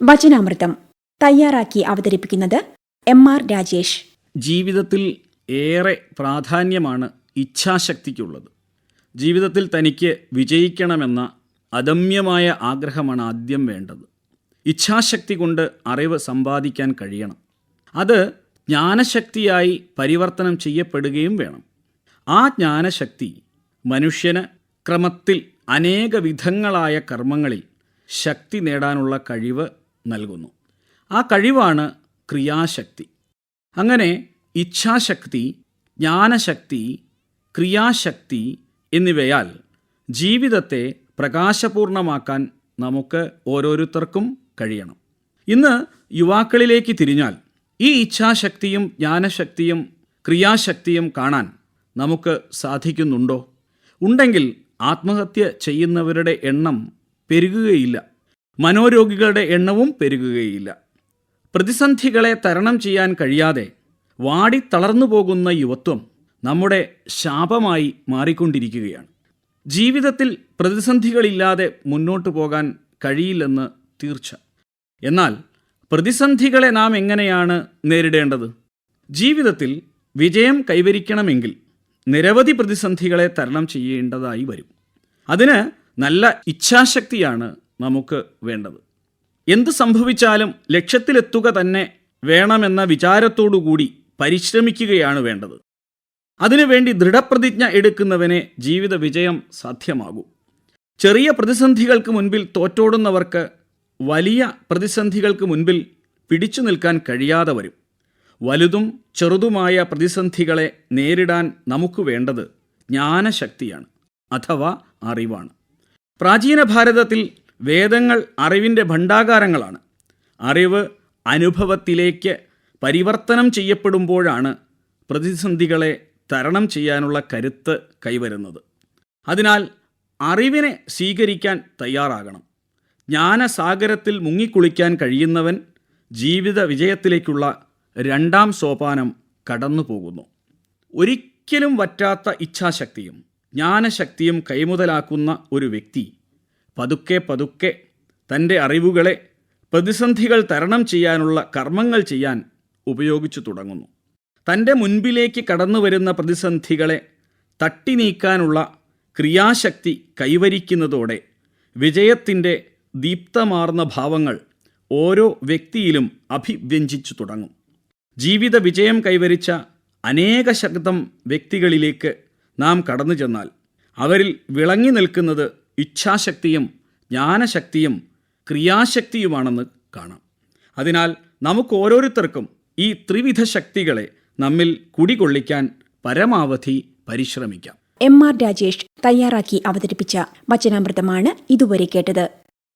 വചനാമൃതം തയ്യാറാക്കി അവതരിപ്പിക്കുന്നത് എം.ആർ. രാജേഷ്. ജീവിതത്തിൽ ഏറെ പ്രാധാന്യമാണ് ഇച്ഛാശക്തിക്കുള്ളത്. ജീവിതത്തിൽ തനിക്ക് വിജയിക്കണമെന്ന അദമ്യമായ ആഗ്രഹമാണ് ആദ്യം വേണ്ടത്. ഇച്ഛാശക്തി കൊണ്ട് അറിവ് സമ്പാദിക്കാൻ കഴിയണം. അത് ജ്ഞാനശക്തിയായി പരിവർത്തനം ചെയ്യപ്പെടുകയും വേണം. ആ ജ്ഞാനശക്തി മനുഷ്യന് ക്രമത്തിൽ അനേക വിധങ്ങളായ കർമ്മങ്ങളിൽ ശക്തി നേടാനുള്ള കഴിവ് നൽകുന്നു. ആ കഴിവാണ് ക്രിയാശക്തി. അങ്ങനെ ഇച്ഛാശക്തി, ജ്ഞാനശക്തി, ക്രിയാശക്തി എന്നിവയാൽ ജീവിതത്തെ പ്രകാശപൂർണമാക്കാൻ നമുക്ക് ഓരോരുത്തർക്കും കഴിയണം. ഇന്ന് യുവാക്കളിലേക്ക് തിരിഞ്ഞാൽ ഈ ഇച്ഛാശക്തിയും ജ്ഞാനശക്തിയും ക്രിയാശക്തിയും കാണാൻ നമുക്ക് സാധിക്കുന്നുണ്ടോ? ഉണ്ടെങ്കിൽ ആത്മഹത്യ ചെയ്യുന്നവരുടെ എണ്ണം പെരുകുകയില്ല, മനോരോഗികളുടെ എണ്ണവും പെരുകുകയില്ല. പ്രതിസന്ധികളെ തരണം ചെയ്യാൻ കഴിയാതെ വാടിത്തളർന്നു പോകുന്ന യുവത്വം നമ്മുടെ ശാപമായി മാറിക്കൊണ്ടിരിക്കുകയാണ്. ജീവിതത്തിൽ പ്രതിസന്ധികളില്ലാതെ മുന്നോട്ടു പോകാൻ കഴിയില്ലെന്ന് തീർച്ച. എന്നാൽ പ്രതിസന്ധികളെ നാം എങ്ങനെയാണ് നേരിടേണ്ടത്? ജീവിതത്തിൽ വിജയം കൈവരിക്കണമെങ്കിൽ നിരവധി പ്രതിസന്ധികളെ തരണം ചെയ്യേണ്ടതായി വരും. അതിന് നല്ല ഇച്ഛാശക്തിയാണ് നമുക്ക് വേണ്ടത്. എന്ത് സംഭവിച്ചാലും ലക്ഷ്യത്തിലെത്തുക തന്നെ വേണമെന്ന വിചാരത്തോടുകൂടി പരിശ്രമിക്കുകയാണ് വേണ്ടത്. അതിനുവേണ്ടി ദൃഢപ്രതിജ്ഞ എടുക്കുന്നവനെ ജീവിത വിജയം സാധ്യമാകൂ. ചെറിയ പ്രതിസന്ധികൾക്ക് മുൻപിൽ തോറ്റോടുന്നവർക്ക് വലിയ പ്രതിസന്ധികൾക്ക് മുൻപിൽ പിടിച്ചു നിൽക്കാൻ കഴിയാതെ വരും. വലുതും ചെറുതുമായ പ്രതിസന്ധികളെ നേരിടാൻ നമുക്ക് വേണ്ടത് ജ്ഞാനശക്തിയാണ്, അഥവാ അറിവാണ്. പ്രാചീന ഭാരതത്തിൽ വേദങ്ങൾ അറിവിൻ്റെ ഭണ്ഡാകാരങ്ങളാണ്. അറിവ് അനുഭവത്തിലേക്ക് പരിവർത്തനം ചെയ്യപ്പെടുമ്പോഴാണ് പ്രതിസന്ധികളെ തരണം ചെയ്യാനുള്ള കരുത്ത് കൈവരുന്നത്. അതിനാൽ അറിവിനെ സ്വീകരിക്കാൻ തയ്യാറാകണം. ജ്ഞാനസാഗരത്തിൽ മുങ്ങിക്കുളിക്കാൻ കഴിയുന്നവൻ ജീവിത വിജയത്തിലേക്കുള്ള രണ്ടാം സോപാനം കടന്നു പോകുന്നു. ഒരിക്കലും വറ്റാത്ത ഇച്ഛാശക്തിയും ജ്ഞാനശക്തിയും കൈമുതലാക്കുന്ന ഒരു വ്യക്തി പതുക്കെ പതുക്കെ തൻ്റെ അറിവുകളെ പ്രതിസന്ധികൾ തരണം ചെയ്യാനുള്ള കർമ്മങ്ങൾ ചെയ്യാൻ ഉപയോഗിച്ചു തുടങ്ങുന്നു. തൻ്റെ മുൻപിലേക്ക് കടന്നു വരുന്ന പ്രതിസന്ധികളെ തട്ടി നീക്കാനുള്ള ക്രിയാശക്തി കൈവരിക്കുന്നതോടെ വിജയത്തിൻ്റെ ദീപ്തമാർന്ന ഭാവങ്ങൾ ഓരോ വ്യക്തിയിലും അഭിവ്യഞ്ജിച്ചു തുടങ്ങും. ജീവിത വിജയം കൈവരിച്ച അനേക ശതം വ്യക്തികളിലേക്ക് നാം കടന്നു ചെന്നാൽ അവരിൽ വിളങ്ങി നിൽക്കുന്നത് ഇച്ഛാശക്തിയും ജ്ഞാനശക്തിയും ക്രിയാശക്തിയുമാണെന്ന് കാണാം. അതിനാൽ നമുക്ക് ഓരോരുത്തർക്കും ഈ ത്രിവിധ ശക്തികളെ നമ്മിൽ കുടികൊള്ളിക്കാൻ പരമാവധി പരിശ്രമിക്കാം. എം.ആർ. രാജേഷ് തയ്യാറാക്കി അവതരിപ്പിച്ച വചനാമൃതമാണ് ഇതുവരെ കേട്ടത്.